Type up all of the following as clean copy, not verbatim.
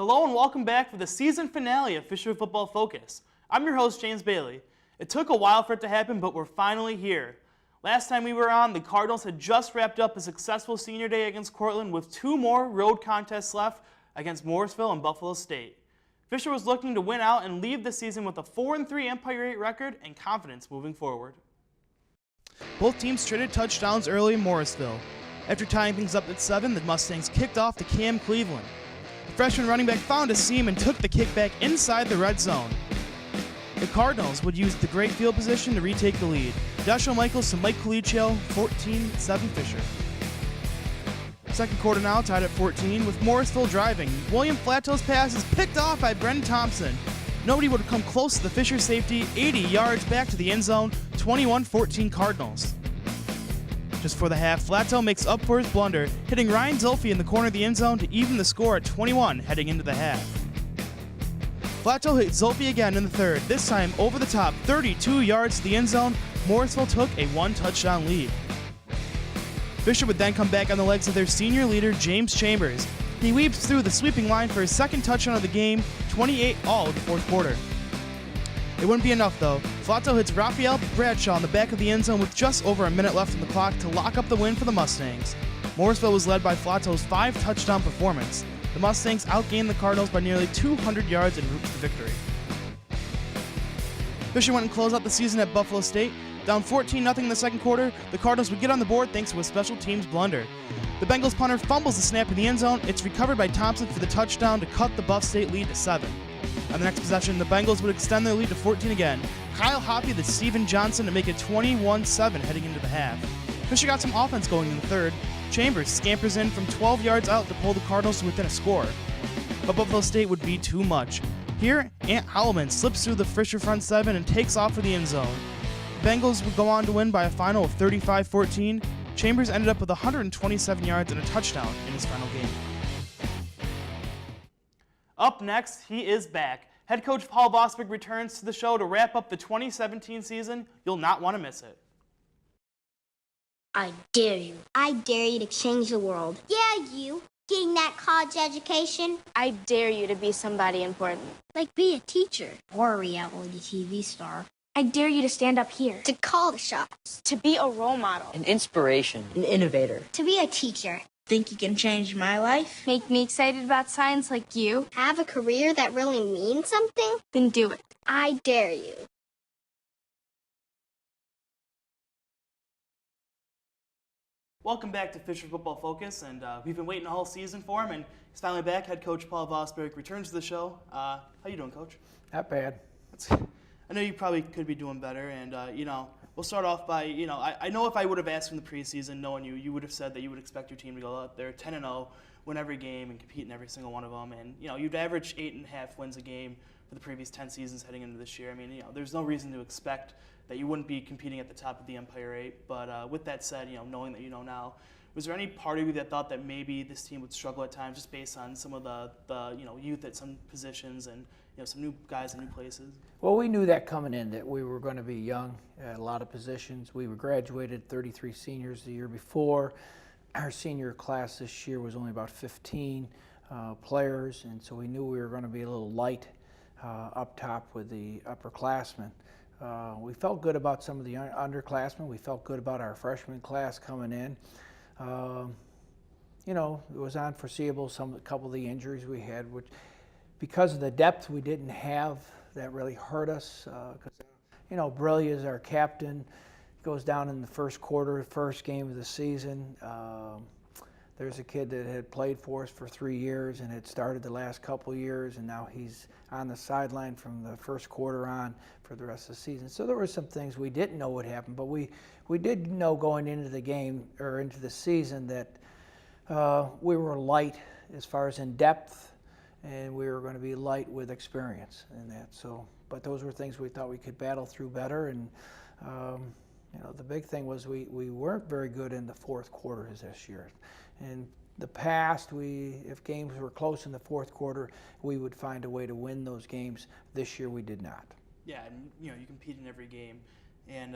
Hello and welcome back for the season finale of Fisher Football Focus. I'm your host, James Bailey. It took a while for it to happen, but we're finally here. Last time we were on, the Cardinals had just wrapped up a successful senior day against Cortland with two more road contests left against Morrisville and Buffalo State. Fisher was looking to win out and leave the season with a 4-3 Empire 8 record and confidence moving forward. Both teams traded touchdowns early in Morrisville. After tying things up at 7, the Mustangs kicked off to Cam Cleveland. The freshman running back found a seam and took the kickback inside the red zone. The Cardinals would use the great field position to retake the lead. Joshua Michaels to Mike Colicchio, 14-7 Fisher. Second quarter now tied at 14 with Morrisville driving. William Flato's pass is picked off by Brendan Thompson. Nobody would come close to the Fisher safety, 80 yards back to the end zone, 21-14 Cardinals. Just for the half, Flato makes up for his blunder, hitting Ryan Zolfi in the corner of the end zone to even the score at 21 heading into the half. Flato hit Zolfi again in the third, this time over the top, 32 yards to the end zone. Morrisville took a one-touchdown lead. Fisher would then come back on the legs of their senior leader, James Chambers. He weaves through the sweeping line for his second touchdown of the game, 28-all in the fourth quarter. It wouldn't be enough, though. Flato hits Rafael Bradshaw in the back of the end zone with just over a minute left on the clock to lock up the win for the Mustangs. Morrisville was led by Flato's 5-touchdown performance. The Mustangs outgained the Cardinals by nearly 200 yards en route to the victory. Fisher went and closed out the season at Buffalo State. Down 14-0 in the second quarter, the Cardinals would get on the board thanks to a special teams blunder. The Bengals punter fumbles the snap in the end zone. It's recovered by Thompson for the touchdown to cut the Buff State lead to 7. On the next possession, the Bengals would extend their lead to 14 again. Kyle Hoppy to Steven Johnson to make it 21-7 heading into the half. Fisher got some offense going in the third. Chambers scampers in from 12 yards out to pull the Cardinals to within a score. But Buffalo State would be too much. Here, Ant Howellman slips through the Fisher front 7 and takes off for the end zone. The Bengals would go on to win by a final of 35-14. Chambers ended up with 127 yards and a touchdown in his final game. Up next, he is back. Head coach Paul Vosberg returns to the show to wrap up the 2017 season. You'll not want to miss it. I dare you. I dare you to change the world. Yeah, you. Getting that college education. I dare you to be somebody important. Like be a teacher or a reality TV star. I dare you to stand up here. To call the shots. To be a role model. An inspiration. An innovator. To be a teacher. Think you can change my life? Make me excited about science like you. Have a career that really means something? Then do it. I dare you. Welcome back to Fisher Football Focus, and we've been waiting a whole season for him, and he's finally back. Head coach Paul Vosberg returns to the show. How you doing, Coach? Not bad. I know you probably could be doing better, and we'll start off by, I know if I would have asked from the preseason, knowing you, you would have said that you would expect your team to go out there 10-0, win every game, and compete in every single one of them, and you'd average 8.5 wins a game for the previous 10 seasons heading into this year. I mean, there's no reason to expect that you wouldn't be competing at the top of the Empire 8. But with that said, knowing that you know now, was there any part of you that thought that maybe this team would struggle at times just based on some of the youth at some positions and some new guys in new places? Well, we knew that coming in, that we were going to be young at a lot of positions. We were graduated 33 seniors the year before. Our senior class this year was only about 15 players, and so we knew we were going to be a little light up top with the upperclassmen. We felt good about some of the underclassmen. We felt good about our freshman class coming in. It was unforeseeable, a couple of the injuries we had, which because of the depth we didn't have, that really hurt us. Brillia is our captain, goes down in the first quarter, first game of the season. There's a kid that had played for us for 3 years and had started the last couple years, and now he's on the sideline from the first quarter on for the rest of the season. So there were some things we didn't know would happen, but we did know going into the game or into the season that we were light as far as in depth, and we were going to be light with experience in that. So, but those were things we thought we could battle through better. And the big thing was we weren't very good in the fourth quarters this year. In the past, if games were close in the fourth quarter, we would find a way to win those games. This year, we did not. Yeah, and you compete in every game. And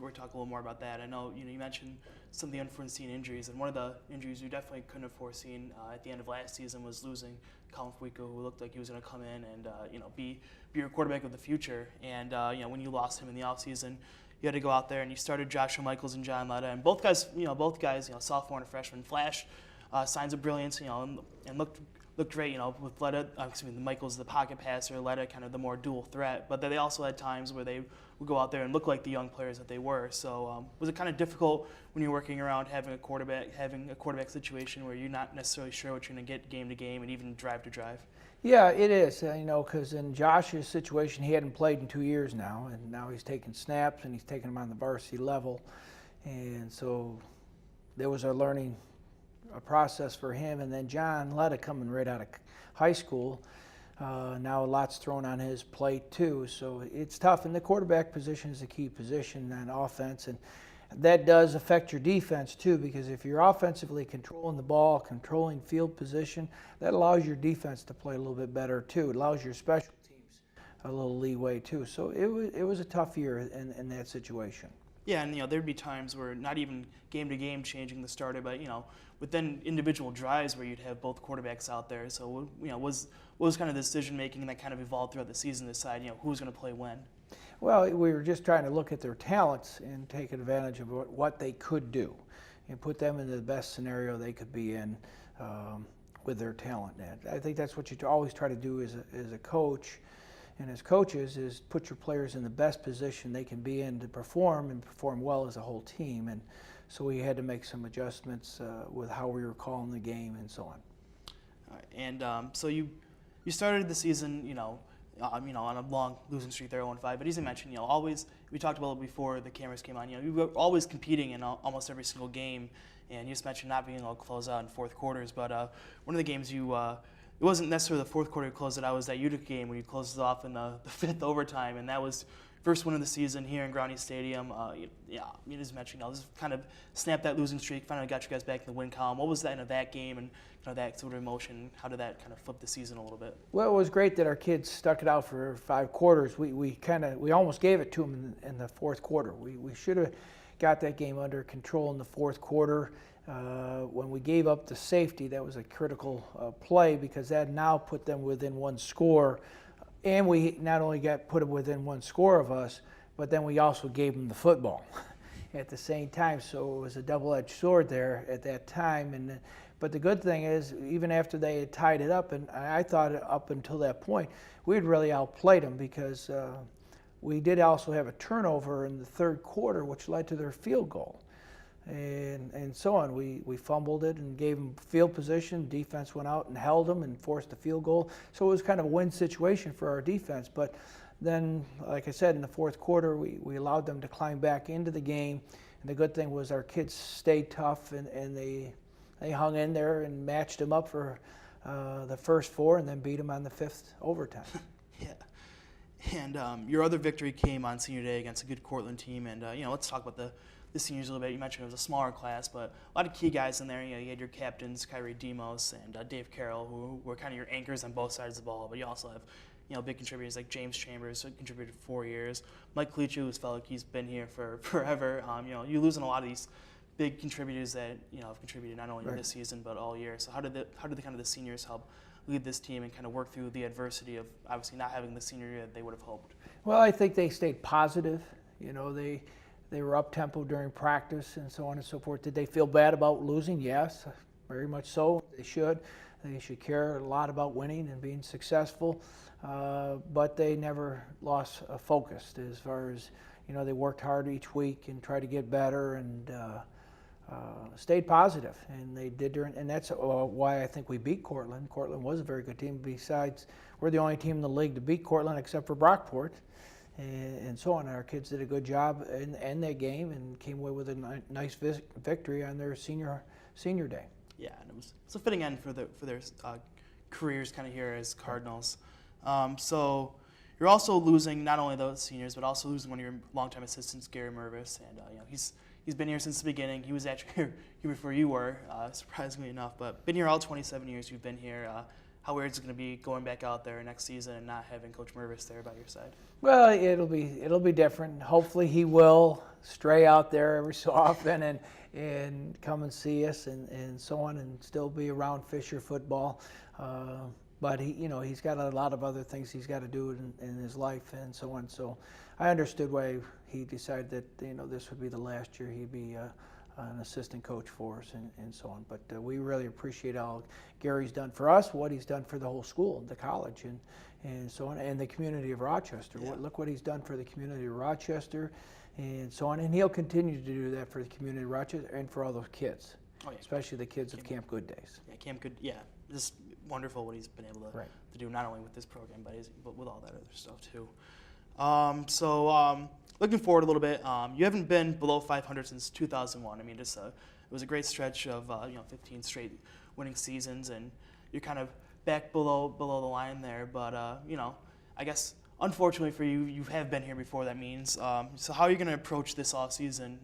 we're talking a little more about that. I know you mentioned some of the unforeseen injuries, and one of the injuries you definitely couldn't have foreseen at the end of last season was losing Colin Fuico, who looked like he was going to come in and be your quarterback of the future. And when you lost him in the offseason, you had to go out there and you started Joshua Michaels and John Letta, and both guys, sophomore and a freshman, flashed signs of brilliance, and looked great, with Letta, Michaels the pocket passer, Letta kind of the more dual threat, but they also had times where they would go out there and look like the young players that they were. So was it kind of difficult when you're working around having a quarterback situation where you're not necessarily sure what you're going to get game to game and even drive to drive? Yeah, it is, because in Josh's situation, he hadn't played in 2 years now, and now he's taking snaps and he's taking them on the varsity level. And so there was a learning process for him. And then John Letta coming right out of high school, now a lot's thrown on his plate too. So it's tough, and the quarterback position is a key position on offense. And that does affect your defense too, because if you're offensively controlling the ball, controlling field position, that allows your defense to play a little bit better too. It allows your special teams a little leeway too. So it was a tough year in that situation. Yeah, and there'd be times where not even game to game changing the starter, but within individual drives where you'd have both quarterbacks out there. So what was kind of the decision making that kind of evolved throughout the season to decide who was going to play when? Well, we were just trying to look at their talents and take advantage of what they could do and put them in the best scenario they could be in with their talent. And I think that's what you always try to do as a coach and as coaches, is put your players in the best position they can be in to perform and perform well as a whole team. And so we had to make some adjustments with how we were calling the game and so on. All right, and so you started the season, on a long losing streak there, 0-5. But as you mentioned, always, we talked about it before the cameras came on. You were always competing in almost every single game, and you just mentioned not being able to close out in fourth quarters. But one of the games it wasn't necessarily the fourth quarter you closed it out. It was that Utica game where you closed it off in the fifth overtime, and that was first win of the season here in Groundy Stadium. You just mentioned, this kind of snapped that losing streak, finally got you guys back in the win column. What was that that game and that sort of emotion? How did that kind of flip the season a little bit? Well, it was great that our kids stuck it out for 5 quarters. We almost gave it to them in the fourth quarter. We should have got that game under control in the fourth quarter. When we gave up the safety, that was a critical play, because that now put them within 1 score. And we not only put them within 1 score of us, but then we also gave them the football at the same time. So it was a double-edged sword there at that time. But the good thing is, even after they had tied it up, and I thought up until that point, we had really outplayed them, because we did also have a turnover in the third quarter, which led to their field goal. And so on. We fumbled it and gave them field position. Defense went out and held them and forced a field goal. So it was kind of a win situation for our defense. But then, like I said, in the fourth quarter, we allowed them to climb back into the game. And the good thing was our kids stayed tough, and they hung in there and matched them up for the first 4 and then beat them on the 5th overtime. Yeah. And your other victory came on senior day against a good Cortland team. And, let's talk about the seniors a little bit. You mentioned it was a smaller class, but a lot of key guys in there. You had your captains, Kyrie Demos and Dave Carroll, who were kind of your anchors on both sides of the ball. But you also have, big contributors like James Chambers, who contributed 4 years. Mike Cleachu, who's felt like he's been here for forever. You're losing a lot of these big contributors that have contributed not only this season but all year. So how did the kind of the seniors help lead this team and kind of work through the adversity of obviously not having the senior year that they would have hoped? Well, I think they stayed positive. They were up-tempo during practice and so on and so forth. Did they feel bad about losing? Yes, very much so. They should. They should care a lot about winning and being successful. But they never lost focus as far as, they worked hard each week and tried to get better and stayed positive. And they did and that's why I think we beat Cortland. Cortland was a very good team. Besides, we're the only team in the league to beat Cortland except for Brockport. And so on. Our kids did a good job in that game and came away with a nice victory on their senior day. Yeah, and it's a fitting end for their careers kind of here as Cardinals. So you're also losing not only those seniors, but also losing one of your longtime assistants, Gary Mervis, and he's been here since the beginning. He was actually here before you were, surprisingly enough, but been here all 27 years you've been here. how weird it's going to be going back out there next season and not having Coach Mervis there by your side? Well, it'll be different. Hopefully, he will stray out there every so often and come and see us and so on, and still be around Fisher football. But he's got a lot of other things he's got to do in his life and so on. So I understood why he decided that this would be the last year he'd be an assistant coach for us and so on. But we really appreciate all Gary's done for us, what he's done for the whole school, the college, and so on, and the community of Rochester. Yeah. Look what he's done for the community of Rochester and so on. And he'll continue to do that for the community of Rochester and for all those kids, especially the kids of Camp Good Days. Yeah, Camp Good. Yeah, just wonderful what he's been able to do, not only with this program, but with all that other stuff too. Looking forward a little bit, you haven't been below 500 since 2001. I mean, it was a great stretch of 15 straight winning seasons, and you're kind of back below the line there. But I guess unfortunately for you, you have been here before. That means so how are you going to approach this off season?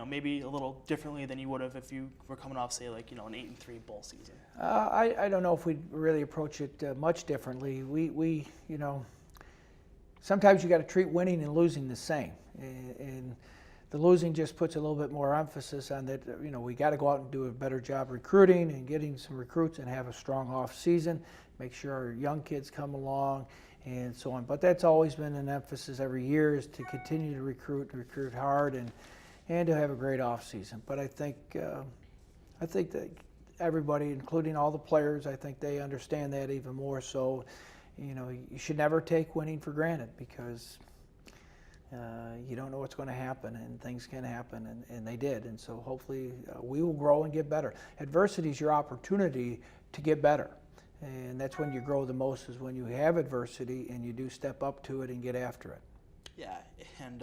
Maybe a little differently than you would have if you were coming off, say, an 8-3 bowl season. I don't know if we'd really approach it much differently. We sometimes you got to treat winning and losing the same, and the losing just puts a little bit more emphasis on that. We got to go out and do a better job recruiting and getting some recruits and have a strong off season. Make sure our young kids come along and so on. But that's always been an emphasis every year, is to continue to recruit hard and to have a great off season. But I think that everybody, including all the players, I think they understand that even more so. You should never take winning for granted, because you don't know what's going to happen, and things can happen, and they did. And so hopefully we will grow and get better. Adversity is your opportunity to get better, and that's when you grow the most, is when you have adversity and you do step up to it and get after it. Yeah, and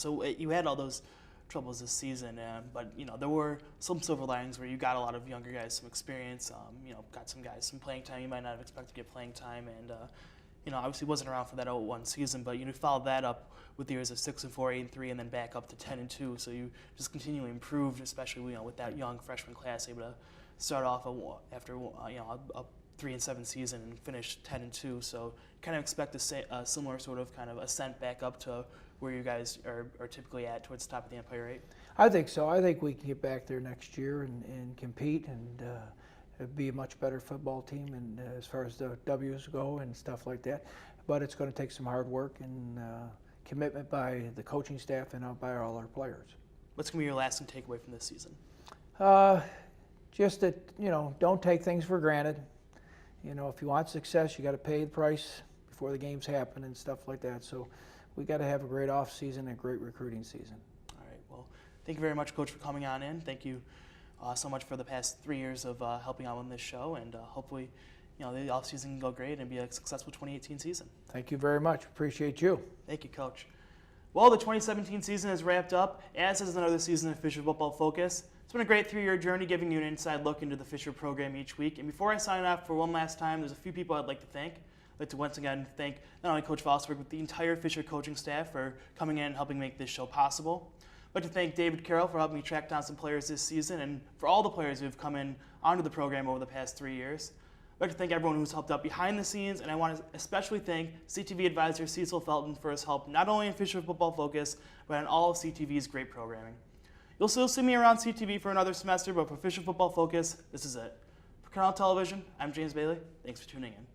so you had all those troubles this season, but there were some silver linings where you got a lot of younger guys some experience, got some guys some playing time you might not have expected to get playing time, and obviously wasn't around for that 0-1 season, but you followed that up with years of 6-4, 8-3, and then back up to 10-2. So you just continually improved, especially with that young freshman class, able to start off after a 3-7 season and finish 10-2. So kind of expect a similar sort of kind of ascent back up to where you guys are typically at, towards the top of the Empire 8? I think so. I think we can get back there next year and compete and be a much better football team, and as far as the W's go and stuff like that. But it's going to take some hard work and commitment by the coaching staff and by all our players. What's going to be your lasting takeaway from this season? Just that, don't take things for granted. If you want success, you got to pay the price before the games happen and stuff like that. So we got to have a great off season and a great recruiting season. All right. Well, thank you very much, Coach, for coming on in. Thank you so much for the past 3 years of helping out on this show, and hopefully, the off season can go great and be a successful 2018 season. Thank you very much. Appreciate you. Thank you, Coach. Well, the 2017 season is wrapped up, as is another season of Fisher Football Focus. It's been a great 3-year journey, giving you an inside look into the Fisher program each week. And before I sign off for one last time, there's a few people I'd like to thank. I'd like to once again thank not only Coach Vosberg, but the entire Fisher coaching staff for coming in and helping make this show possible. I'd like to thank David Carroll for helping me track down some players this season, and for all the players who have come in onto the program over the past 3 years. I'd like to thank everyone who's helped out behind the scenes, and I want to especially thank CTV advisor Cecil Felton for his help not only in Fisher Football Focus, but in all of CTV's great programming. You'll still see me around CTV for another semester, but for Fisher Football Focus, this is it. For Canal Television, I'm James Bailey. Thanks for tuning in.